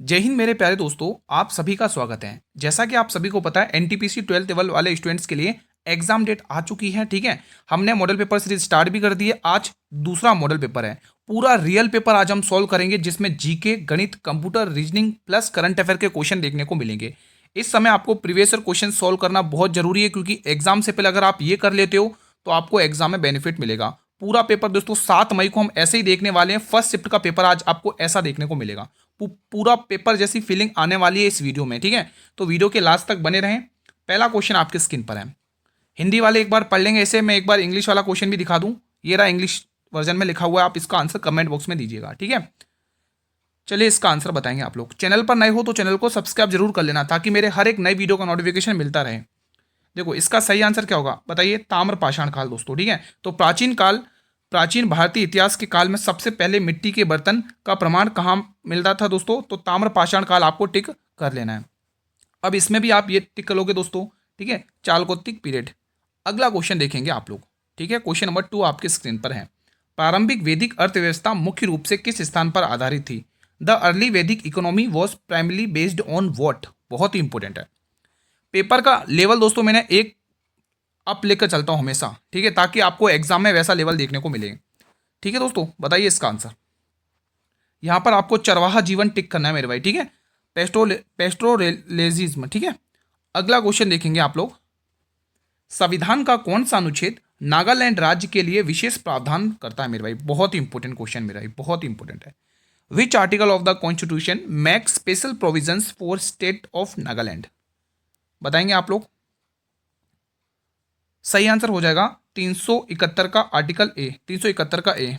जय हिंद मेरे प्यारे दोस्तों, आप सभी का स्वागत है। जैसा कि आप सभी को पता है, एनटीपीसी 12th लेवल वाले स्टूडेंट्स के लिए एग्जाम डेट आ चुकी है। ठीक है, हमने मॉडल पेपर सीरीज स्टार्ट भी कर दी है। आज दूसरा मॉडल पेपर है, पूरा रियल पेपर आज हम सॉल्व करेंगे, जिसमें जीके, गणित, computer, reasoning plus current affair के क्वेश्चन देखने को मिलेंगे। इस समय आपको प्रीवियस ईयर क्वेश्चन सॉल्व करना बहुत जरूरी है, क्योंकि एग्जाम से पहले अगर आप ये कर लेते हो तो आपको एग्जाम में बेनिफिट मिलेगा। पूरा पेपर दोस्तों 7 मई को हम ऐसे ही देखने वाले हैं। फर्स्ट शिफ्ट का पेपर आज आपको ऐसा देखने को मिलेगा। पूरा पेपर जैसी फीलिंग आने वाली है इस वीडियो में। ठीक है, तो वीडियो के लास्ट तक बने रहें। पहला क्वेश्चन आपके स्क्रीन पर है। हिंदी वाले एक बार पढ़ लेंगे, ऐसे मैं एक बार इंग्लिश वाला क्वेश्चन भी दिखा दूं। ये रहा, इंग्लिश वर्जन में लिखा हुआ है। आप इसका आंसर कमेंट बॉक्स में दीजिएगा। ठीक है, चलिए इसका आंसर बताएंगे आप लोग। चैनल पर नए हो तो चैनल को सब्सक्राइब जरूर कर लेना, ताकि मेरे हर एक नई वीडियो का नोटिफिकेशन मिलता रहे। देखो, इसका सही आंसर क्या होगा बताइए? ताम्र पाषाण काल दोस्तों। ठीक है, तो प्राचीन भारतीय इतिहास के काल में सबसे पहले मिट्टी के बर्तन का प्रमाण कहाँ मिलता था दोस्तों? तो ताम्र पाषाण काल आपको टिक कर लेना है। अब इसमें भी आप ये टिक कर लोगे दोस्तों। ठीक है, चालकोलिथिक पीरियड। अगला क्वेश्चन देखेंगे आप लोग। ठीक है, क्वेश्चन नंबर 2 आपके स्क्रीन पर है। प्रारंभिक वैदिक अर्थव्यवस्था मुख्य रूप से किस स्थान पर आधारित थी? द अर्ली वैदिक economy was primarily based on what? बहुत ही इंपॉर्टेंट है। पेपर का लेवल दोस्तों मैंने एक अप लेकर चलता हूं हमेशा। ठीक है, ताकि आपको एग्जाम में वैसा लेवल देखने को मिले। ठीक है दोस्तों, बताइए इसका आंसर। यहां पर आपको चरवाहा जीवन टिक करना है मेरे भाई। ठीक है, पेस्ट्रोलेजिज्म। ठीक है, अगला क्वेश्चन देखेंगे आप लोग। संविधान का कौन सा अनुच्छेद नागालैंड राज्य के लिए विशेष प्रावधान करता है मेरे भाई? बहुत ही इंपॉर्टेंट क्वेश्चन मेरा भाई, बहुत ही इंपॉर्टेंट है। Which article of the constitution make special provisions for state of Nagaland? बताएंगे आप लोग। सही आंसर हो जाएगा 371 का आर्टिकल ए, 371 का ए।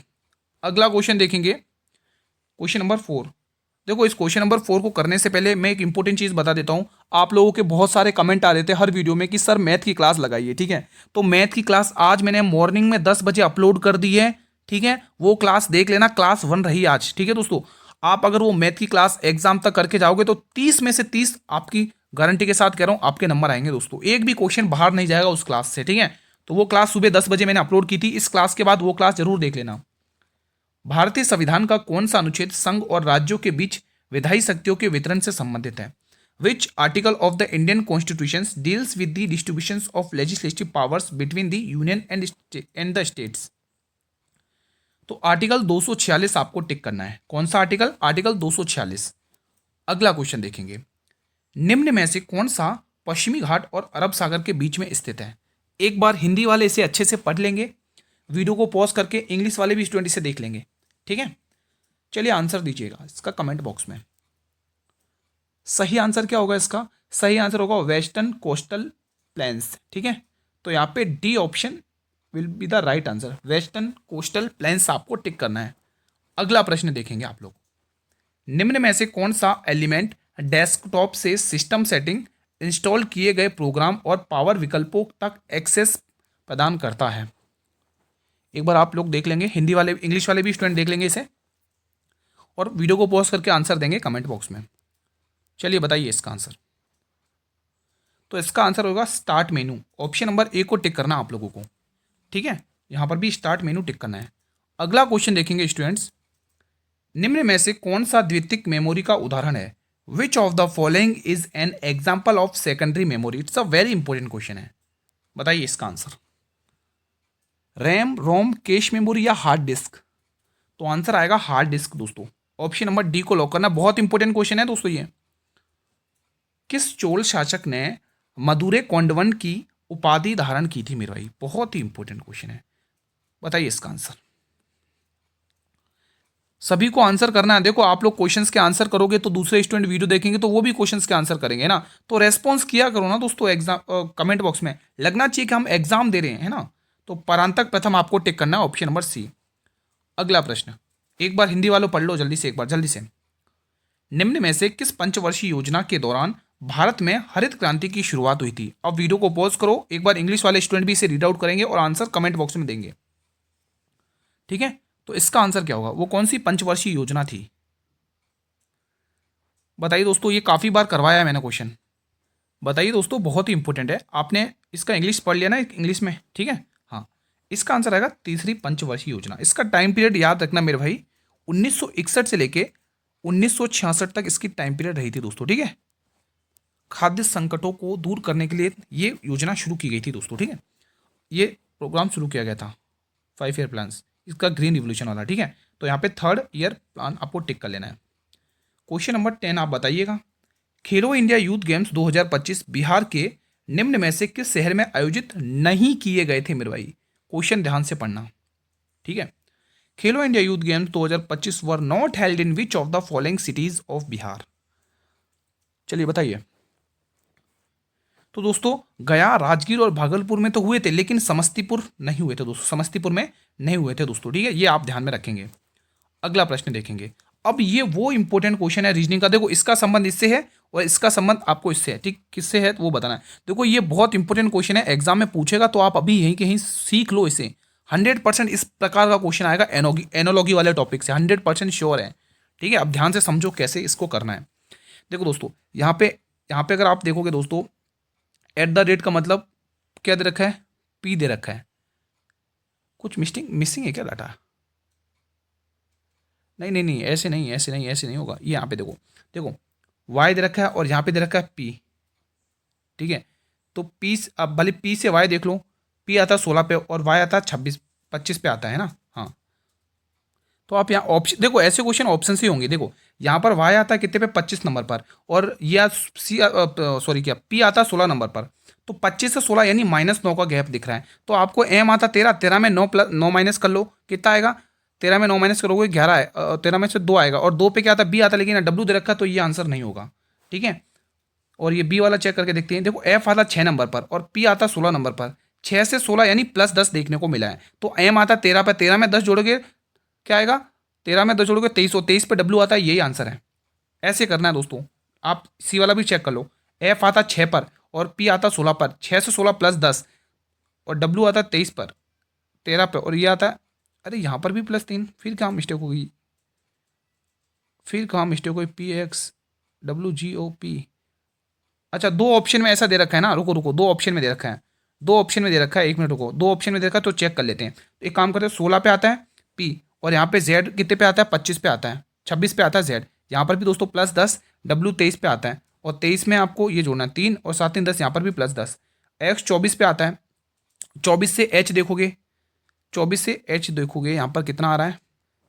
अगला क्वेश्चन देखेंगे, क्वेश्चन नंबर 4। देखो, इस क्वेश्चन नंबर 4 को करने से पहले मैं एक इंपॉर्टेंट चीज बता देता हूं। आप लोगों के बहुत सारे कमेंट आ रहे थे हर वीडियो में कि सर मैथ की क्लास लगाइए। ठीक है, तो मैथ की क्लास आज मैंने मॉर्निंग में 10 बजे अपलोड कर दी है। ठीक है, वो क्लास देख लेना, क्लास 1 रही आज। ठीक है दोस्तों, आप अगर वो मैथ की क्लास एग्जाम तक करके जाओगे तो 30 में से 30 आपकी गारंटी के साथ कह रहा हूं आपके नंबर आएंगे दोस्तों। एक भी क्वेश्चन बाहर नहीं जाएगा उस क्लास से। ठीक है, तो वो क्लास सुबह 10 बजे मैंने अपलोड की थी। इस क्लास के बाद वो क्लास जरूर देख लेना। भारतीय संविधान का कौन सा अनुच्छेद संघ और राज्यों के बीच विधायी शक्तियों के वितरण से संबंधित है? Which article of the Indian constitution deals with the distribution of legislative powers between the union and the states? तो आर्टिकल 246 आपको टिक करना है। कौन सा आर्टिकल? आर्टिकल 246। अगला क्वेश्चन देखेंगे। निम्न में से कौन सा पश्चिमी घाट और अरब सागर के बीच में स्थित है? एक बार हिंदी वाले इसे अच्छे से पढ़ लेंगे, वीडियो को पॉज करके इंग्लिश वाले भी स्टूडेंट इसे देख लेंगे। ठीक है, चलिए आंसर दीजिएगा इसका कमेंट बॉक्स में। सही आंसर क्या होगा इसका? सही आंसर होगा वेस्टर्न कोस्टल प्लेन्स। ठीक है, तो यहाँ पे D option will be the right answer. Western coastal planes आपको टिक करना है। अगला प्रश्न देखेंगे आप लोग। निम्न में से कौन सा एलिमेंट डेस्कटॉप से सिस्टम सेटिंग, इंस्टॉल किए गए प्रोग्राम और पावर विकल्पों तक एक्सेस प्रदान करता है? एक बार आप लोग देख लेंगे, हिंदी वाले इंग्लिश वाले भी स्टूडेंट देख लेंगे इसे, और वीडियो को पॉज करके आंसर देंगे कमेंट बॉक्स में। चलिए बताइए इसका आंसर। तो इसका आंसर होगा start menu. Option number A को टिक करना आप लोगों को। ठीक है, यहां पर भी स्टार्ट मेनू टिक करना है। अगला क्वेश्चन देखेंगे स्टूडेंट्स। निम्न में से कौन सा द्वितीयक मेमोरी का उदाहरण है? विच of the following is an example of secondary memory? It's a very important question है, बताइए इसका आंसर। रैम, रोम, कैश मेमोरी या हार्ड डिस्क? तो आंसर आएगा हार्ड डिस्क दोस्तों। ऑप्शन नंबर डी को लॉक करना। बहुत इंपॉर्टेंट क्वेश्चन है दोस्तों ये। किस चोल शासक ने मदुरै कोंडवन की उपाधि धारण की थी मेरे भाई? बहुत ही इंपॉर्टेंट क्वेश्चन है, बताइए इसका आंसर। सभी को आंसर करना है। देखो, आप लोग क्वेश्चंस के आंसर करोगे तो दूसरे स्टूडेंट वीडियो देखेंगे तो वो भी क्वेश्चंस के आंसर करेंगे ना। तो रेस्पॉन्स किया करो ना दोस्तों, एग्जाम कमेंट बॉक्स में लगना चाहिए कि हम एग्जाम दे रहे हैं, है ना। तो परांतक प्रथम आपको टिक करना है, ऑप्शन नंबर सी। अगला प्रश्न, एक बार हिंदी वालों पढ़ लो जल्दी से, एक बार जल्दी से। निम्न में से किस पंचवर्षीय योजना के दौरान भारत में हरित क्रांति की शुरुआत हुई थी? अब वीडियो को पॉज करो, एक बार इंग्लिश वाले स्टूडेंट भी इसे रीड आउट करेंगे और आंसर कमेंट बॉक्स में देंगे। ठीक है, तो इसका आंसर क्या होगा? वो कौन सी पंचवर्षीय योजना थी? बताइए दोस्तों, ये काफ़ी बार करवाया है मैंने क्वेश्चन। बताइए दोस्तों, बहुत ही इंपॉर्टेंट है। आपने इसका इंग्लिश पढ़ लिया ना इंग्लिश में? ठीक है, हाँ। इसका आंसर आएगा तीसरी पंचवर्षीय योजना। इसका टाइम पीरियड याद रखना मेरे भाई, 1961 से लेके 1966 तक इसकी टाइम पीरियड रही थी दोस्तों, ठीक है। खाद्य संकटों को दूर करने के लिए ये योजना शुरू की गई थी दोस्तों, ठीक है। ये प्रोग्राम शुरू किया गया था 5 ईयर प्लान, इसका ग्रीन रिवोल्यूशन वाला, ठीक है। तो यहाँ पे 3rd ईयर प्लान आपको टिक कर लेना है। क्वेश्चन नंबर 10 आप बताइएगा, खेलो इंडिया यूथ गेम्स 2025 बिहार के निम्न में से किस शहर में आयोजित नहीं किए गए थे मेरे भाई। क्वेश्चन ध्यान से पढ़ना, ठीक है। खेलो India youth games 2025 were not held in which of the following cities of Bihar. चलिए बताइए। तो दोस्तों गया, राजगीर और भागलपुर में तो हुए थे, लेकिन समस्तीपुर नहीं हुए थे दोस्तों, समस्तीपुर में नहीं हुए थे दोस्तों, ठीक है। ये आप ध्यान में रखेंगे। अगला प्रश्न देखेंगे। अब ये वो इंपॉर्टेंट क्वेश्चन है रीजनिंग का। देखो इसका संबंध इससे है और इसका संबंध आपको इससे है, ठीक। किससे है वो बताना है। देखो ये बहुत इंपॉर्टेंट क्वेश्चन है, एग्जाम में पूछेगा तो आप अभी यहीं कहीं सीख लो इसे। 100% इस प्रकार का क्वेश्चन आएगा एनोलॉगी वाले टॉपिक से, 100% श्योर है, ठीक है। अब ध्यान से समझो कैसे इसको करना है। देखो दोस्तों यहाँ पे अगर आप देखोगे दोस्तों, एट द रेट का मतलब क्या दे रखा है, पी दे रखा है। कुछ मिसिंग है क्या डाटा? नहीं, ऐसे नहीं होगा। ये यहाँ पे देखो वाई दे रखा है और यहाँ पे दे रखा है पी, ठीक है। तो पी, अब भले पी से वाई देख लो, पी आता है 16 पे और वाई आता है 25 पे आता है ना। हाँ, तो आप यहाँ ऑप्शन देखो, ऐसे क्वेश्चन ऑप्शन से होंगे। देखो यहाँ पर वाई आता है कितने पे, 25 नंबर पर, और ये सॉरी क्या, पी आता है 16 नंबर पर। तो 25 से 16 यानी -9 का गैप दिख रहा है। तो आपको एम आता 13 में 9 माइनस कर लो, कितना आएगा? 13 में 9 माइनस करोगे 11 है, 13 में से 2 आएगा, और 2 पे क्या आता है, बी आता, लेकिन डब्ल्यू दे रखा, तो ये आंसर नहीं होगा, ठीक है। और ये बी वाला चेक करके देखते हैं। देखो एफ आता 6 नंबर पर और पी आता 16 नंबर पर, 6 से 16 यानी +10 देखने को मिला है। तो एम आता 13 पर, 13 में 10 जोड़ोगे क्या आएगा, 13 में 10 जोड़ोगे 23, और 23 पे डब्ल्यू आता है, यही आंसर है। ऐसे करना है दोस्तों। आप सी वाला भी चेक कर लो, एफ आता 6 पर और पी आता 16 पर, 6 से 16 +10, और डब्ल्यू आता 23 पर, 13 पे, और ये आता, अरे यहाँ पर भी +3, फिर कहाँ मिस्टेक होगी, PXWGOP। अच्छा, 2 ऑप्शन में ऐसा दे रखा है ना, रुको 2 ऑप्शन में दे रखा है, 2 ऑप्शन में दे रखा है, 1 मिनट रुको, 2 ऑप्शन में दे रखा है, तो चेक कर लेते हैं। तो एक काम करते हैं, 16 पे आता है पी, और यहाँ पे जेड कितने पे आता है, 25 पे आता है, 26 पे आता है जेड। यहाँ पर भी दोस्तों +10, डब्ल्यू 23 पे आता है, और 23 में आपको ये जोड़ना है 3, और 7 3 10, यहाँ पर भी +10। एक्स 24 पे आता है, 24 से एच देखोगे, 24 से एच देखोगे यहाँ पर कितना आ रहा है,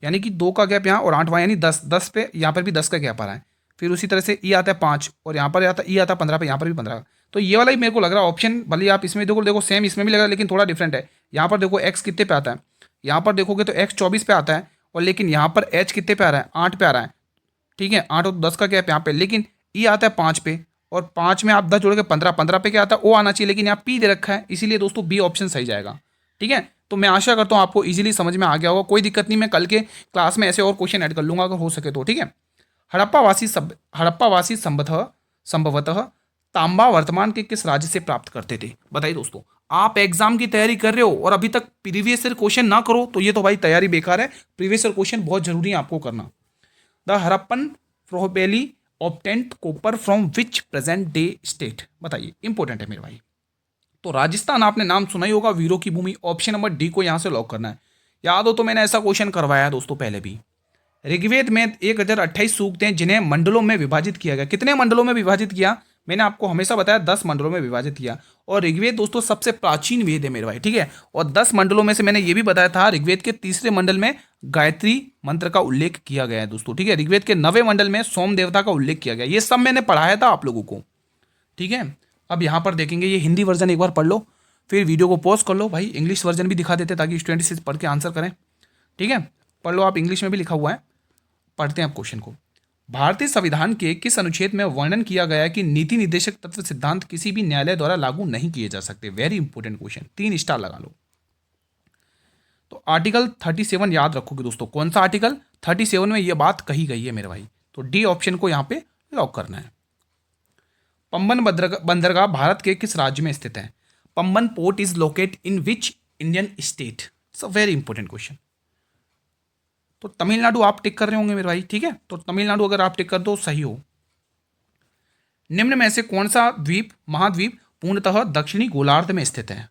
यानी कि 2 का गैप यहाँ, और 8 वहाँ, यानी 10, 10 पे यहाँ पर भी 10 का गैप आ रहा है। फिर उसी तरह से ई आता है 5, और यहाँ पर आता ई आता 15 पे, यहाँ पर भी 15। तो ये वाला ही मेरे को लग रहा है ऑप्शन, भले आप इसमें देखो सेम इसमें भी लग रहा है, लेकिन थोड़ा डिफरेंट है। यहाँ पर देखो एक्स कितने पे आता है, यहाँ पर देखोगे तो एक्स 24 पे आता है, और लेकिन यहाँ पर एच कितने पे आ रहा है, 8 पे आ रहा है, ठीक है। 8 और 10 का गैप यहाँ पे, लेकिन ई आता है 5 पे, और 5 में आप 10 जोड़ोगे 15, 15 पे क्या आता है, ओ आना चाहिए, लेकिन यहाँ पी दे रखा है, इसीलिए दोस्तों बी ऑप्शन सही जाएगा, ठीक है। तो मैं आशा करता हूँ आपको इजीली समझ में आ गया होगा। कोई दिक्कत नहीं, मैं कल के क्लास में ऐसे और क्वेश्चन ऐड कर लूंगा अगर हो सके तो, ठीक है। हड़प्पावासी संभवतः तांबा वर्तमान के किस राज्य से प्राप्त करते थे? बताइए दोस्तों। आप एग्जाम की तैयारी कर रहे हो और अभी तक प्रीवियस ईयर क्वेश्चन ना करो तो ये तो भाई तैयारी बेकार है। प्रीवियस ईयर क्वेश्चन बहुत जरूरी है आपको करना। The Harappan probably obtained copper from which present day state? बताइए, इंपॉर्टेंट है मेरे भाई। तो राजस्थान आपने नाम सुना ही होगा, वीरों की भूमि। ऑप्शन नंबर डी को यहां से लॉक करना है। याद हो तो मैंने ऐसा क्वेश्चन करवाया है दोस्तों पहले भी। ऋग्वेद में 1028 सूक्त हैं जिन्हें मंडलों में विभाजित किया गया। कितने मंडलों में विभाजित किया? मैंने आपको हमेशा बताया 10 मंडलों में विभाजित किया। और ऋग्वेद दोस्तों सबसे प्राचीन वेद है मेरे भाई, ठीक है। और 10 मंडलों में से मैंने ये भी बताया था ऋग्वेद के 3रे मंडल में गायत्री मंत्र का उल्लेख किया गया है दोस्तों, ठीक है। ऋग्वेद के 9वें मंडल में सोम देवता का उल्लेख किया गया। ये सब मैंने पढ़ाया था आप लोगों को, ठीक है। अब यहाँ पर देखेंगे, ये हिंदी वर्जन एक बार पढ़ लो, फिर वीडियो को पॉज कर लो। भाई इंग्लिश वर्जन भी दिखा देते ताकि स्टूडेंट इसे पढ़ के आंसर करें, ठीक है। पढ़ लो आप, इंग्लिश में भी लिखा हुआ है। पढ़ते हैं आप क्वेश्चन को। भारतीय संविधान के किस अनुच्छेद में वर्णन किया गया है कि नीति निर्देशक तत्व सिद्धांत किसी भी न्यायालय द्वारा लागू नहीं किए जा सकते? वेरी इंपॉर्टेंट क्वेश्चन, 3 स्टार लगा लो। तो आर्टिकल 37 याद रखोगे दोस्तों। कौन सा आर्टिकल? 37 में यह बात कही गई है मेरे भाई। तो डी ऑप्शन को यहां पे लॉक करना है। पंबन बंदरगाह भारत के किस राज्य में स्थित है? Pamban port is locate in which Indian state? It's a very important question. तो तमिलनाडु आप टिक कर रहे होंगे मेरे भाई, ठीक है। तो तमिलनाडु अगर आप टिक कर दो सही हो। निम्न में से कौन सा महाद्वीप पूर्णतः दक्षिणी गोलार्ध में स्थित है?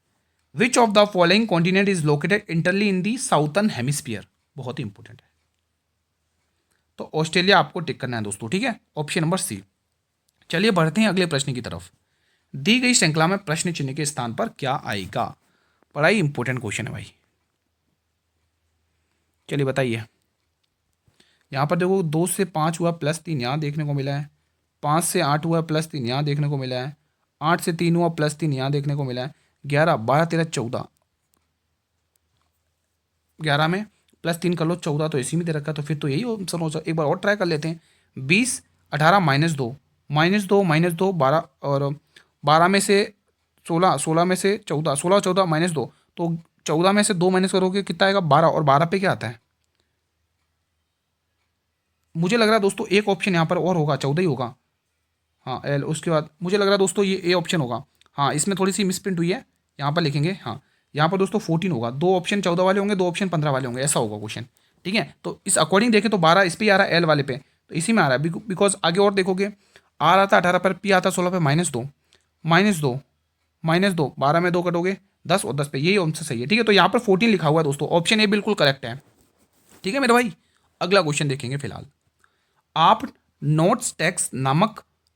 विच of the following continent is located इंटरली in the southern hemisphere? बहुत ही इंपॉर्टेंट है। तो ऑस्ट्रेलिया आपको टिक करना है दोस्तों, ठीक है, ऑप्शन नंबर सी। चलिए बढ़ते हैं अगले प्रश्न की तरफ। दी गई श्रृंखला में प्रश्न चिन्ह के स्थान पर क्या आएगा? बड़ा ही इंपॉर्टेंट क्वेश्चन है भाई। चलिए बताइए। यहाँ पर देखो 2 से 5 हुआ +3 यहाँ देखने को मिला है, 5 से 8 हुआ +3 यहाँ देखने को मिला है, 8 से 3 हुआ +3 यहाँ देखने को मिला है, 11 12 13 14, 11 में +3 कर लो, 14 तो इसी में दे रखा है, तो फिर तो यही आंसर हो सकता। एक बार और ट्राई कर लेते हैं। 20 18 -2 -2 -2 12, और 12 में से 16, 16 में से 14, 16 14 -2, तो 14 में से 2 माइनस करोगे कितना आएगा? 12, और 12 पे क्या आता है? मुझे लग रहा है दोस्तों एक ऑप्शन यहाँ पर और होगा, 14 ही होगा। हाँ एल, उसके बाद मुझे लग रहा है दोस्तों ये ए ऑप्शन होगा। हाँ इसमें थोड़ी सी मिसप्रिंट हुई है, यहाँ पर लिखेंगे। हाँ यहाँ पर दोस्तों 14 होगा, 2 ऑप्शन 14 वाले होंगे, 2 ऑप्शन 15 वाले होंगे, ऐसा होगा क्वेश्चन, ठीक है। तो इस अकॉर्डिंग देखें तो 12 इस पर ही आ रहा है, एल वाले पे, तो इसी में आ रहा है। बिकॉज आगे और देखोगे, आर आता 18 पर, पी आता 16 पे, -2 -2 -2, 12 में 2 कटोगे 10, और 10 पे, यही आंसर सही है, ठीक है। तो यहाँ पर 14 लिखा हुआ है दोस्तों, ऑप्शन ए बिल्कुल करेक्ट है, ठीक है मेरे भाई। अगला क्वेश्चन देखेंगे फिलहाल। आप नोट्स टेक्स्ट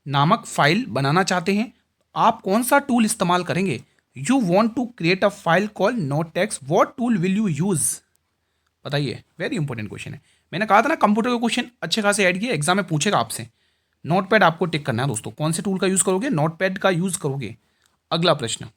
नामक फाइल बनाना चाहते हैं, आप कौन सा टूल इस्तेमाल करेंगे? You want to create a file call note text, what tool will you use? बताइए, वेरी इंपॉर्टेंट क्वेश्चन है। मैंने कहा था ना कंप्यूटर के क्वेश्चन अच्छे खासे ऐड किए, एग्जाम में पूछेगा आपसे। नोटपैड आपको टिक करना है दोस्तों, कौन से टूल का यूज करोगे? नोटपैड का यूज करोगे। अगला प्रश्न,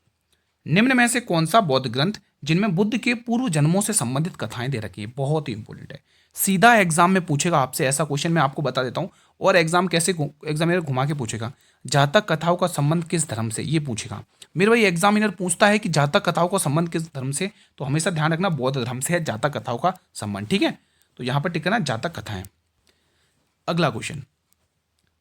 निम्न में से कौन सा बौद्ध ग्रंथ जिनमें बुद्ध के पूर्व जन्मों से संबंधित कथाएं दे रखी है? बहुत ही इंपॉर्टेंट है, सीधा एग्जाम में पूछेगा आपसे ऐसा क्वेश्चन, मैं आपको बता देता हूं। और एग्जाम कैसे एग्जामिनर घुमा के पूछेगा, जातक कथाओं का संबंध किस धर्म से, ये पूछेगा मेरे भाई। एग्जामिनर पूछता है कि जातक कथाओं का संबंध किस धर्म से, तो हमेशा ध्यान रखना बौद्ध धर्म से है जातक कथाओं का संबंध, ठीक है। तो यहां पर टिक करना जातक कथाएं। अगला क्वेश्चन,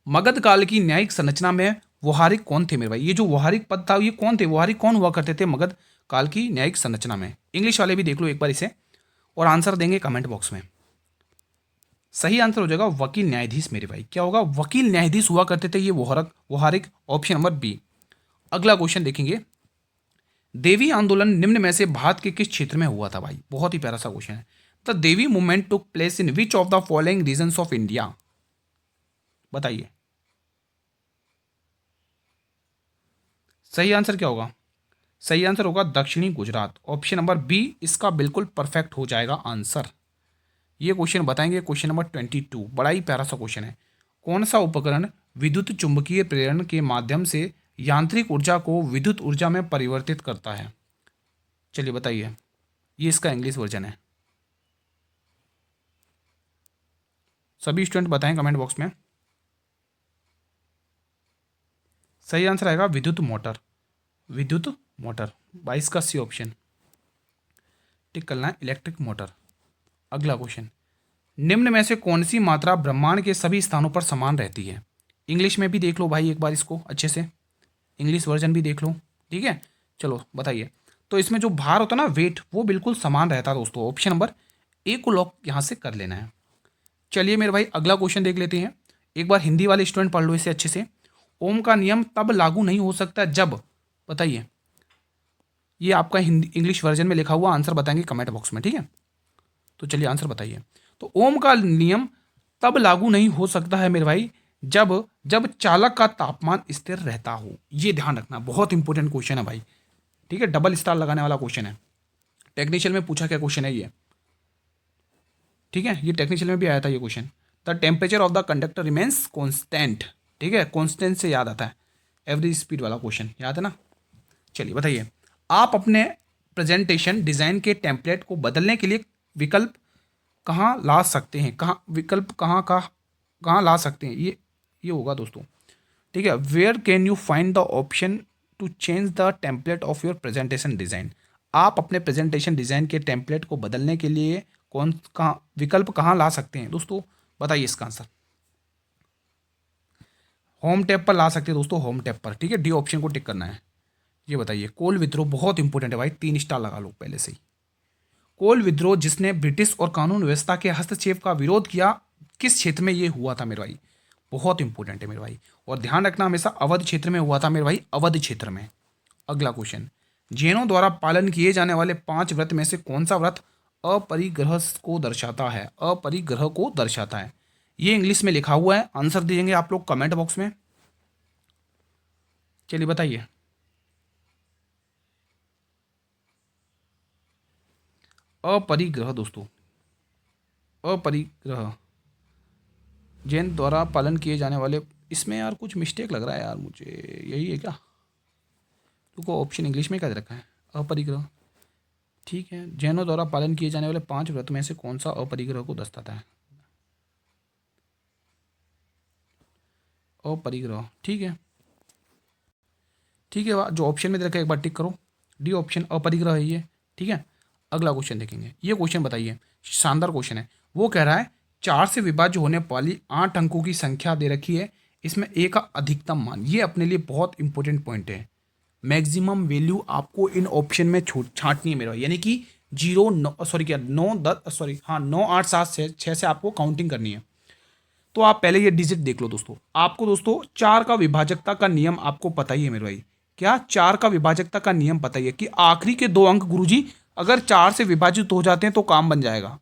मगध काल की न्यायिक संरचना में व्यवहारिक कौन थे मेरे भाई? ये जो व्यवहारिक पद था ये कौन थे, व्यवहारिक कौन हुआ करते थे मगध काल की न्यायिक संरचना में? इंग्लिश वाले भी देख लो एक बार इसे, और आंसर देंगे कमेंट बॉक्स में। सही आंसर हो जाएगा वकील न्यायाधीश मेरे भाई। क्या होगा? वकील न्यायाधीश हुआ करते थे ये व्यवहारिक, ऑप्शन नंबर बी। अगला क्वेश्चन देखेंगे, देवी आंदोलन निम्न में से भारत के किस क्षेत्र में हुआ था भाई? बहुत ही प्यारा सा क्वेश्चन है। The Devi movement took place in which of the following regions of India? बताइए, सही आंसर क्या होगा? सही आंसर होगा दक्षिणी गुजरात, ऑप्शन नंबर बी इसका बिल्कुल परफेक्ट हो जाएगा आंसर। ये क्वेश्चन बताएंगे, क्वेश्चन नंबर 22, बड़ा ही प्यारा सा क्वेश्चन है। कौन सा उपकरण विद्युत चुंबकीय प्रेरण के माध्यम से यांत्रिक ऊर्जा को विद्युत ऊर्जा में परिवर्तित करता है? चलिए बताइए, ये इसका इंग्लिश वर्जन है। सभी स्टूडेंट बताएं कमेंट बॉक्स में। सही आंसर आएगा विद्युत मोटर, विद्युत मोटर, 22 का सी ऑप्शन टिक करना है, इलेक्ट्रिक मोटर। अगला क्वेश्चन, निम्न में से कौन सी मात्रा ब्रह्मांड के सभी स्थानों पर समान रहती है? इंग्लिश में भी देख लो भाई एक बार इसको अच्छे से, इंग्लिश वर्जन भी देख लो, ठीक है। चलो बताइए। तो इसमें जो भार होता है ना, वेट, वो बिल्कुल समान रहता है दोस्तों, ऑप्शन नंबर ए को लॉक यहाँ से कर लेना है। चलिए मेरे भाई अगला क्वेश्चन देख लेते हैं। एक बार हिंदी वाले स्टूडेंट पढ़ लो इसे अच्छे से। ओम का नियम तब लागू नहीं हो सकता जब, बताइए। ये आपका हिंदी इंग्लिश वर्जन में लिखा हुआ, आंसर बताएंगे कमेंट बॉक्स में, ठीक है। तो चलिए आंसर बताइए। तो ओम का नियम तब लागू नहीं हो सकता है मेरे भाई जब जब चालक का तापमान स्थिर रहता हो। ये ध्यान रखना, बहुत इंपॉर्टेंट क्वेश्चन है भाई, ठीक है, डबल स्टार लगाने वाला क्वेश्चन है। टेक्निशियल में पूछा क्या क्वेश्चन है ये, ठीक है, ये टेक्निशियल में भी आया था ये question. The temperature of the conductor remains constant, ठीक है, कॉन्स्टेंट से याद आता है, एवरेज स्पीड वाला क्वेश्चन याद है ना। चलिए बताइए, आप अपने प्रेजेंटेशन डिजाइन के टेम्पलेट को बदलने के लिए विकल्प कहाँ ला सकते हैं? कहाँ ला सकते हैं? ये होगा दोस्तों, ठीक है। Where can you find the option to change the template of your presentation design? आप अपने प्रेजेंटेशन डिज़ाइन के टेम्पलेट को बदलने के लिए विकल्प कहाँ ला सकते हैं दोस्तों? बताइए इसका आंसर। होम टैब पर ला सकते हैं दोस्तों, होम टैब पर, ठीक है, डी ऑप्शन को टिक करना है। ये बताइए, कोल विद्रोह बहुत इंपॉर्टेंट है भाई, 3 स्टार लगा लो पहले से ही। कोल विद्रोह जिसने ब्रिटिश और कानून व्यवस्था के हस्तक्षेप का विरोध किया, किस क्षेत्र में ये हुआ था मेरे भाई? बहुत इंपॉर्टेंट है मेरे भाई, और ध्यान रखना हमेशा अवध क्षेत्र में हुआ था मेरे भाई, अवध क्षेत्र में। अगला क्वेश्चन, जैनों द्वारा पालन किए जाने वाले 5 व्रत में से कौन सा व्रत अपरिग्रह को दर्शाता है? अपरिग्रह को दर्शाता है, ये इंग्लिश में लिखा हुआ है, आंसर दीजिएंगे आप लोग कमेंट बॉक्स में। चलिए बताइए। अपरिग्रह दोस्तों, अपरिग्रह जैन द्वारा पालन किए जाने वाले, इसमें यार कुछ मिस्टेक लग रहा है यार मुझे, यही है क्या? तुमको ऑप्शन इंग्लिश में क्या दे रखा है? अपरिग्रह, ठीक है। जैनों द्वारा पालन किए जाने वाले 5 व्रत में से कौन सा अपरिग्रह को दर्शाता है? अपरिग्रह, ठीक है, ठीक है। जो ऑप्शन में दे रखा है एक बार टिक करो, डी ऑप्शन अपरिग्रह है ये, ठीक है। अगला क्वेश्चन देखेंगे। ये क्वेश्चन बताइए, शानदार क्वेश्चन है। वो कह रहा है 4 से विभाज्य होने वाली 8 अंकों की संख्या दे रखी है, इसमें ए का अधिकतम मान। ये अपने लिए बहुत इंपॉर्टेंट पॉइंट है। मैक्सिमम वैल्यू आपको इन ऑप्शन में छांटनी है मेरा, यानी कि 0 9 सॉरी क्या 9 10 सॉरी हाँ 9 8 7 6 से आपको काउंटिंग करनी है। तो आप पहले ये डिजिट देख लो दोस्तों। आपको दोस्तों 4 का विभाजकता का नियम आपको पता ही है मेरे भाई। क्या 4 का विभाजकता का नियम पता ही है कि आखिरी के 2 अंक गुरुजी अगर 4 से विभाजित हो जाते हैं तो काम बन जाएगा।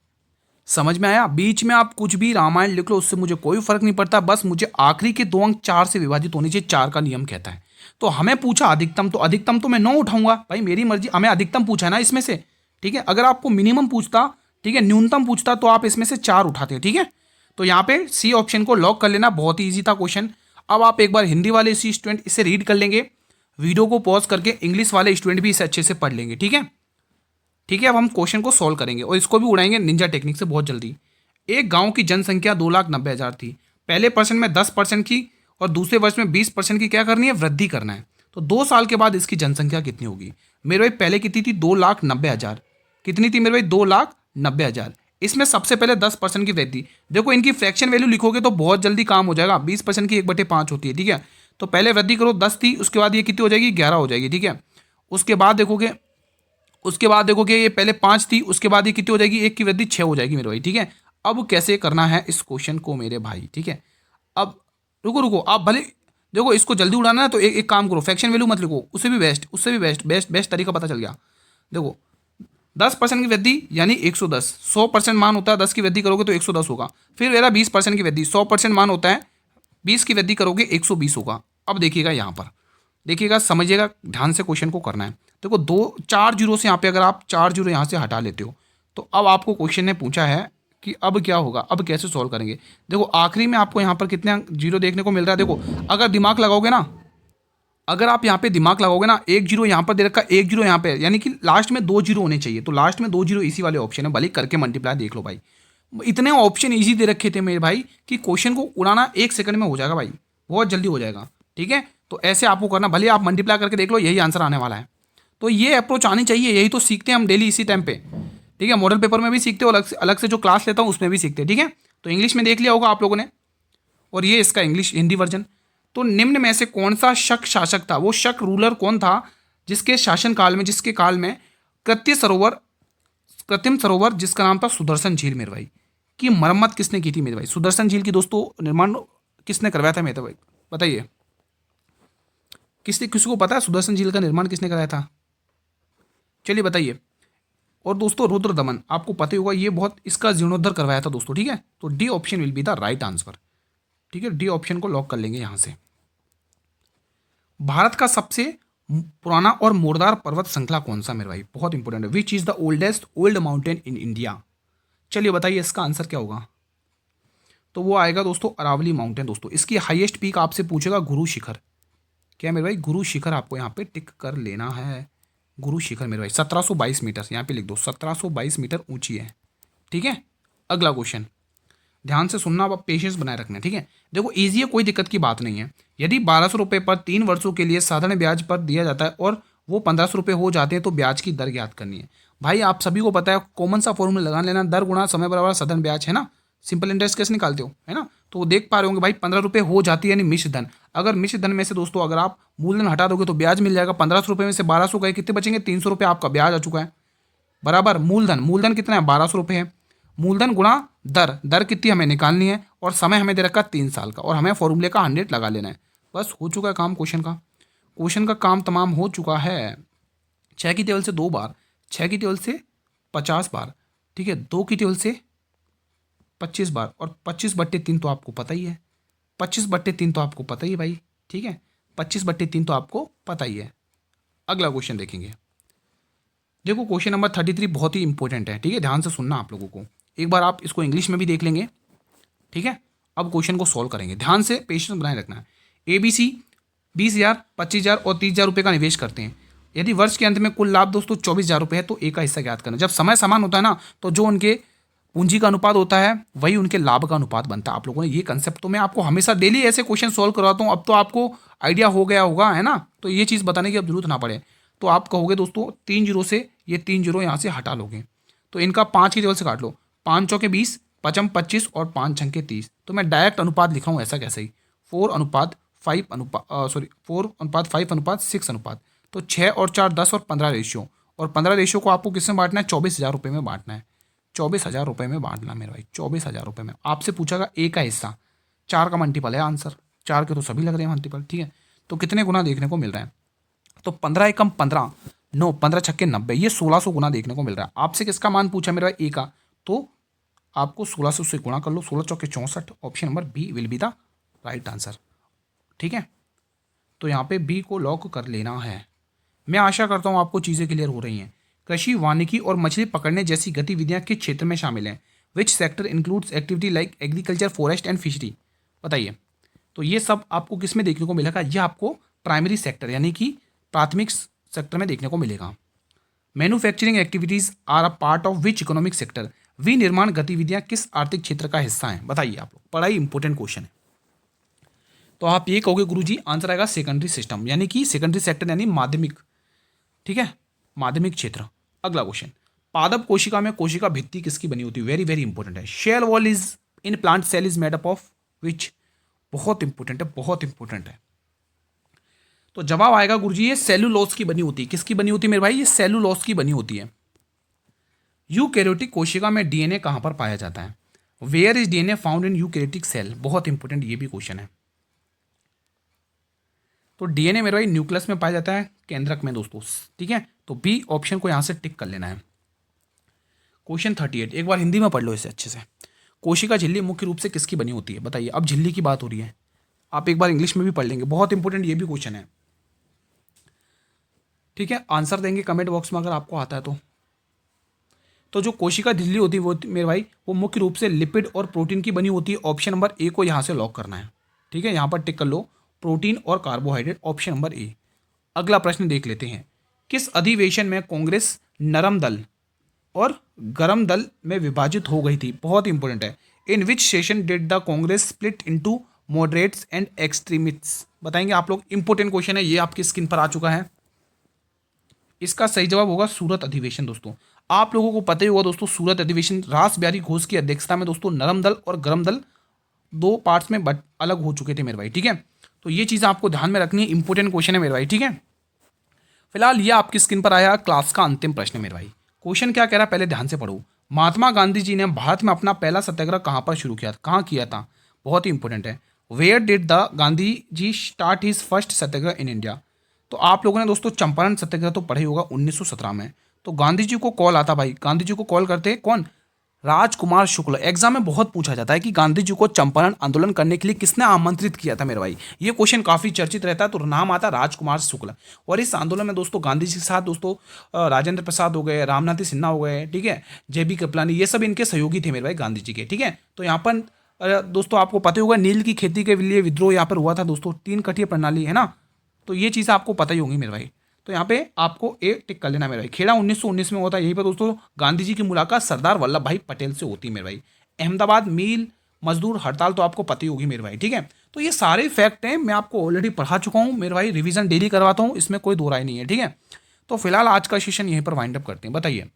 समझ में आया? बीच में आप कुछ भी रामायण लिख लो, उससे मुझे कोई फर्क नहीं पड़ता, बस मुझे आखिरी के 2 अंक 4 से विभाजित होने चाहिए, 4 का नियम कहता है। तो हमें पूछा अधिकतम, तो अधिकतम तो मैं 9 उठाऊंगा भाई, मेरी मर्जी। हमें अधिकतम पूछा है ना इसमें से, ठीक है। अगर आपको मिनिमम पूछता, ठीक है, न्यूनतम पूछता, तो आप इसमें से 4 उठाते, ठीक है। तो यहाँ पे सी ऑप्शन को लॉक कर लेना, बहुत ही ईजी था क्वेश्चन। अब आप एक बार हिंदी वाले इसी स्टूडेंट इसे रीड कर लेंगे, वीडियो को पॉज करके इंग्लिश वाले स्टूडेंट भी इसे अच्छे से पढ़ लेंगे, ठीक है। ठीक है, अब हम क्वेश्चन को सॉल्व करेंगे और इसको भी उड़ाएंगे निंजा टेक्निक से बहुत जल्दी। एक गांव की जनसंख्या 2,90,000 थी। पहले पर्सेंट में 10% की और दूसरे वर्ष में 20% की क्या करनी है? वृद्धि करना है। तो 2 साल के बाद इसकी जनसंख्या कितनी होगी मेरे भाई? पहले कितनी थी? 2,90,000। कितनी थी मेरे भाई? 2,90,000। इसमें सबसे पहले 10% की वृद्धि। देखो इनकी फ्रैक्शन वैल्यू लिखोगे तो बहुत जल्दी काम हो जाएगा। 20% की 1/5 होती है, ठीक है। तो पहले वृद्धि करो, 10 थी, उसके बाद ये कितनी हो जाएगी? 11 हो जाएगी, ठीक है। उसके बाद देखोगे, ये पहले 5 थी, उसके बाद ये कितनी हो जाएगी? 1 की वृद्धि 6 हो जाएगी मेरे भाई, ठीक है। अब कैसे करना है इस क्वेश्चन को मेरे भाई, ठीक है। अब रुको रुको, आप भले देखो इसको जल्दी उड़ाना है तो एक काम करो, फ्रैक्शन वैल्यू मत लिखो, उससे भी बेस्ट, बेस्ट तरीका पता चल गया। देखो 10% की वृद्धि यानी 110, 100% मान होता है 10 की वृद्धि करोगे तो 110 होगा। फिर मेरा 20% की वृद्धि, 100% मान होता है 20 की वृद्धि करोगे 120 होगा। अब देखिएगा यहाँ पर, देखिएगा समझिएगा ध्यान से, क्वेश्चन को करना है। देखो 4 जीरो से यहाँ पे अगर आप 4 जीरो यहाँ से हटा लेते हो तो अब आपको क्वेश्चन ने पूछा है कि अब क्या होगा, अब कैसे सॉल्व करेंगे। देखो आखिरी में आपको यहाँ पर कितने जीरो देखने को मिल रहा है। देखो अगर दिमाग लगाओगे ना, अगर आप यहाँ पे दिमाग लगाओगे ना, 1 जीरो यहाँ पर दे रखा, 1 जीरो यहाँ पे, यानी कि लास्ट में 2 जीरो होने चाहिए। तो लास्ट में 2 जीरो इसी वाले ऑप्शन है, भले करके मल्टीप्लाई देख लो भाई। इतने ऑप्शन ईजी दे रखे थे मेरे भाई कि क्वेश्चन को उड़ाना 1 सेकंड में हो जाएगा भाई, बहुत जल्दी हो जाएगा, ठीक है। तो ऐसे आपको करना, भले आप मल्टीप्लाई करके देख लो, यही आंसर आने वाला है। तो ये अप्रोच आनी चाहिए, यही तो सीखते हैं हम डेली इसी टाइम पे, ठीक है। मॉडल पेपर में भी सीखते हो, अलग से जो क्लास लेता हूँ उसमें भी सीखते हैं, ठीक है। तो इंग्लिश में देख लिया होगा आप लोगों ने, और ये इसका इंग्लिश हिंदी वर्जन। तो निम्न में से कौन सा शक शासक था? वो शक रूलर कौन था जिसके शासनकाल में, जिसके काल में कृत्रिम सरोवर जिसका नाम था सुदर्शन झील मेरे भाई, की मरम्मत किसने की थी मेरे भाई? सुदर्शन झील की दोस्तों निर्माण किसने करवाया था मेरे भाई? बताइए, किसी को पता है सुदर्शन झील का निर्माण किसने कराया था? चलिए बताइए। और दोस्तों रुद्र दमन आपको पता ही होगा, ये बहुत इसका जीर्णोद्धार करवाया था दोस्तों, ठीक है। तो D option will be the right answer, ठीक है। डी ऑप्शन को लॉक कर लेंगे यहां से। भारत का सबसे पुराना और मोरदार पर्वत श्रृंखला कौन सा मेरे भाई? बहुत इंपॉर्टेंट है। Which is the oldest old mountain in India? चलिए बताइए इसका आंसर क्या होगा। तो वो आएगा दोस्तों अरावली माउंटेन। दोस्तों इसकी हाईएस्ट पीक आपसे पूछेगा गुरु शिखर। क्या मेरे भाई? गुरु शिखर आपको यहाँ पे टिक कर लेना है। गुरु शिखर मेरे भाई 1722 मीटर, यहाँ पे लिख दो 1722 मीटर ऊंची है, ठीक है। अगला क्वेश्चन ध्यान से सुनना, आप पेशेंस बनाए रखना, ठीक है। देखो इजी है, कोई दिक्कत की बात नहीं है। यदि 1200 रुपये पर 3 वर्षों के लिए साधारण ब्याज पर दिया जाता है और वो 1500 रुपये हो जाते हैं तो ब्याज की दर ज्ञात करनी है। भाई आप सभी को पता है, कॉमन सा फॉर्मूला लगा लेना, दर गुणा समय बराबर साधारण ब्याज, है ना। सिंपल इंटरेस्ट कैसे निकालते हो, है ना। तो वो देख पा रहे होंगे भाई 15 रुपये हो जाती है यानी मिश्र धन। अगर मिश्र धन में से दोस्तों अगर आप मूलधन हटा दोगे तो ब्याज मिल जाएगा। 1500 रुपये में से 1200 गए, कितने बचेंगे? 300 रुपये आपका ब्याज आ चुका है, बराबर। मूलधन कितना है? 1200 रुपये है। मूलधन गुणा दर कितनी हमें निकालनी है, और समय हमें दे रखा 3 साल का, और हमें फॉर्मूले का 100 लगा लेना है। बस हो चुका है काम क्वेश्चन का काम तमाम हो चुका है। 6 की टेबल से 2 बार, 6 की टेबल से 50 बार, ठीक है, 2 की टेबल से 25 बार, और 25/3 तो आपको पता ही है, 25/3 तो आपको पता ही है भाई, ठीक है, 25/3 तो आपको पता ही है। अगला क्वेश्चन देखेंगे। देखो क्वेश्चन नंबर 33 बहुत ही इंपॉर्टेंट है, ठीक है, ध्यान से सुनना आप लोगों को। एक बार आप इसको इंग्लिश में भी देख लेंगे, ठीक है। अब क्वेश्चन को सॉल्व करेंगे, ध्यान से पेशेंस बनाए रखना है। ABC 20,000, 25,000 और 30,000 रुपये का निवेश करते हैं। यदि वर्ष के अंत में कुल लाभ दोस्तों 24,000 रुपये है तो ए का हिस्सा ज्ञात करना। जब समय समान होता है ना, तो जो उनके पूंजी का अनुपात होता है वही उनके लाभ का अनुपात बनता है। आप लोगों ने ये कंसेप्ट, तो मैं आपको हमेशा डेली ऐसे क्वेश्चन सॉल्व करवाता हूँ, अब तो आपको आइडिया हो गया होगा, है ना। तो ये चीज़ बताने की अब जरूरत ना पड़े। तो आप कहोगे दोस्तों 3 जीरो से ये 3 जीरो यहाँ से हटा लोगे, तो इनका 5 की टेबल से काट लो, 5 चौके 20, 5 25 और 5 छंके 30। तो मैं डायरेक्ट अनुपात लिख रहा हूँ ऐसा कैसे ही, 4:5 अनुपात 6 तो 6 और 4 10 और 15 रेशियो, और 15 रेशियो को आपको किसमें बांटना है, 24,000 रुपये में बांटना है। 24,000 रुपये में बांटना मेरे भाई, 24,000 रुपये में। आपसे पूछागा ए का हिस्सा, 4 का मल्टीपल है आंसर, 4 के तो सभी लग रहे हैं मल्टीपल, ठीक है। तो कितने गुना देखने को मिल रहा है, तो 15 एकम 15, 9 15 छक्के 90, ये 1600 गुना देखने को मिल रहा है। आपसे किसका मान पूछा मेरा भाई, ए का, तो आपको 1600 से गुणा कर लो, 16 चौके 64, option number B will be the right answer, ठीक है। तो यहाँ पे बी को लॉक कर लेना है। मैं आशा करता हूँ आपको चीज़ें क्लियर हो रही हैं। कृषि, वानिकी और मछली पकड़ने जैसी गतिविधियाँ किस क्षेत्र में शामिल हैं? Which sector includes activity like agriculture, forest and fishery? बताइए। तो ये सब आपको किस में देखने को मिलेगा, ये आपको प्राइमरी सेक्टर यानी कि प्राथमिक सेक्टर में देखने को मिलेगा। Manufacturing activities are a part of which economic sector? विनिर्माण गतिविधियाँ किस आर्थिक क्षेत्र का हिस्सा हैं? बताइए आप लोग, बड़ा ही इंपॉर्टेंट क्वेश्चन है। तो आप ये कहोगे गुरुजी आंसर आएगा सेकेंडरी सिस्टम, यानी कि सेकेंडरी सेक्टर यानी माध्यमिक, ठीक है, माध्यमिक क्षेत्र। अगला क्वेश्चन, पादप कोशिका में कोशिका भित्ति किसकी बनी होती है? वेरी वेरी इंपॉर्टेंट है। Cell wall is in plant cell is made up of which? बहुत इंपॉर्टेंट है, बहुत इंपॉर्टेंट है। तो जवाब आएगा गुरुजी ये सेलुलोज की बनी होती है। किसकी बनी होती है मेरे भाई? ये सेलुलोज की बनी होती है। यूकैरियोटिक कोशिका में डीएनए कहां पर पाया जाता है? Where is DNA found in eukaryotic cell? बहुत इंपॉर्टेंट ये भी क्वेश्चन है। तो डीएनए मेरे भाई न्यूक्लियस में पाया जाता है, केंद्रक में दोस्तों, ठीक है। तो बी ऑप्शन को यहां से टिक कर लेना है। क्वेश्चन 38, एक बार हिंदी में पढ़ लो इसे अच्छे से। कोशिका झिल्ली मुख्य रूप से किसकी बनी होती है? बताइए। अब झिल्ली की बात हो रही है, आप एक बार इंग्लिश में भी पढ़ लेंगे, बहुत इंपॉर्टेंट ये भी क्वेश्चन है, ठीक है। आंसर देंगे कमेंट बॉक्स में अगर आपको आता है तो। तो जो कोशिका झिल्ली होती है वो मेरे भाई वो मुख्य रूप से लिपिड और प्रोटीन की बनी होती है। ऑप्शन नंबर ए को यहाँ से लॉक करना है, ठीक है, यहाँ पर टिक कर लो, प्रोटीन और कार्बोहाइड्रेट, ऑप्शन नंबर ए। अगला प्रश्न देख लेते हैं। किस अधिवेशन में कांग्रेस नरम दल और गरम दल में विभाजित हो गई थी? बहुत इंपॉर्टेंट है। In which session did the Congress split into moderates and extremists? बताएंगे आप लोग, इंपॉर्टेंट क्वेश्चन है ये, आपकी स्क्रीन पर आ चुका है। इसका सही जवाब होगा सूरत अधिवेशन। दोस्तों आप लोगों को पता ही होगा दोस्तों, सूरत अधिवेशन रास बिहारी घोष की अध्यक्षता में दोस्तों नरम दल और गरम दल दो पार्ट्स में बट अलग हो चुके थे मेरे भाई, ठीक है। तो ये चीज़ आपको ध्यान में रखनी है, इंपॉर्टेंट क्वेश्चन है मेरे भाई, ठीक है। फिलहाल ये आपकी स्क्रीन पर आया क्लास का अंतिम प्रश्न मेरे भाई। क्वेश्चन क्या कह रहा है पहले ध्यान से पढ़ो। महात्मा गांधी जी ने भारत में अपना पहला सत्याग्रह कहाँ पर शुरू किया, कहाँ किया था? बहुत ही इंपॉर्टेंट है। Where did the Gandhi ji start his first satyagraha in India? तो आप लोगों ने दोस्तों चंपारण सत्याग्रह तो पढ़े होगा 1917 में। तो गांधी जी को कॉल आता भाई, गांधी जी को कॉल करते कौन? राजकुमार शुक्ल। एग्जाम में बहुत पूछा जाता है कि गांधी जी को चंपारण आंदोलन करने के लिए किसने आमंत्रित किया था मेरे भाई। ये क्वेश्चन काफी चर्चित रहता है, तो नाम आता है राजकुमार शुक्ल। और इस आंदोलन में दोस्तों गांधी जी के साथ दोस्तों राजेंद्र प्रसाद हो गए, रामनाथी सिन्हा हो गए, ठीक है, जेबी कृपलानी, ये सब इनके सहयोगी थे मेरे भाई गांधी जी के, ठीक है। तो यहाँ पर दोस्तों आपको पता होगा नील की खेती के लिए विद्रोह यहाँ पर हुआ था दोस्तों, 3 कठीय प्रणाली है ना, तो ये चीज़ आपको पता ही होगी मेरे भाई। तो यहाँ पे आपको एक टिक कर लेना मेरे भाई। खेड़ा 1919 में होता है, यहीं पर दोस्तों गांधी जी की मुलाकात सरदार वल्लभ भाई पटेल से होती है मेरे भाई। अहमदाबाद मील मजदूर हड़ताल तो आपको पता ही होगी मेरे भाई, ठीक है। तो ये सारे फैक्ट हैं, मैं आपको ऑलरेडी पढ़ा चुका हूँ मेरे भाई, रिवीजन डेली करवाता हूँ, इसमें कोई दो राय नहीं है, ठीक है। तो फिलहाल आज का सेशन यहीं पर वाइंड अप करते हैं। बताइए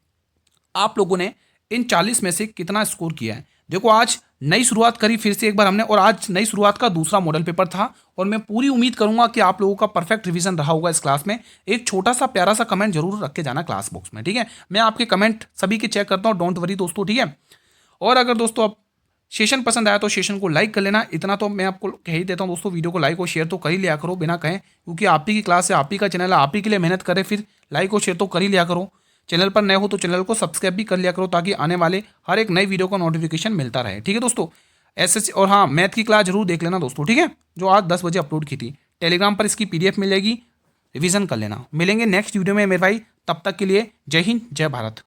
आप लोगों ने इन 40 में से कितना स्कोर किया है? देखो आज नई शुरुआत करी फिर से एक बार हमने, और आज नई शुरुआत का दूसरा मॉडल पेपर था, और मैं पूरी उम्मीद करूंगा कि आप लोगों का परफेक्ट रिवीजन रहा होगा इस क्लास में। एक छोटा सा प्यारा सा कमेंट जरूर रख के जाना क्लास बॉक्स में, ठीक है। मैं आपके कमेंट सभी के चेक करता हूँ, डोंट वरी दोस्तों, ठीक है। और अगर दोस्तों आप सेशन पसंद आया तो सेशन को लाइक कर लेना, इतना तो मैं आपको कह ही देता हूँ दोस्तों, वीडियो को लाइक और शेयर तो कर ही लिया करो बिना कहें, क्योंकि आप ही की क्लास है, आप ही का चैनल है, आप ही के लिए मेहनत करें, फिर लाइक और शेयर तो कर ही लिया करो। चैनल पर नए हो तो चैनल को सब्सक्राइब भी कर लिया करो, ताकि आने वाले हर एक नई वीडियो का नोटिफिकेशन मिलता रहे। ठीक है दोस्तों, एसएससी और हाँ, मैथ की क्लास जरूर देख लेना दोस्तों, ठीक है, जो आज 10 बजे अपलोड की थी। टेलीग्राम पर इसकी PDF मिल जाएगी, रिवीजन कर लेना। मिलेंगे नेक्स्ट वीडियो में मेरे भाई, तब तक के लिए जय हिंद जय भारत।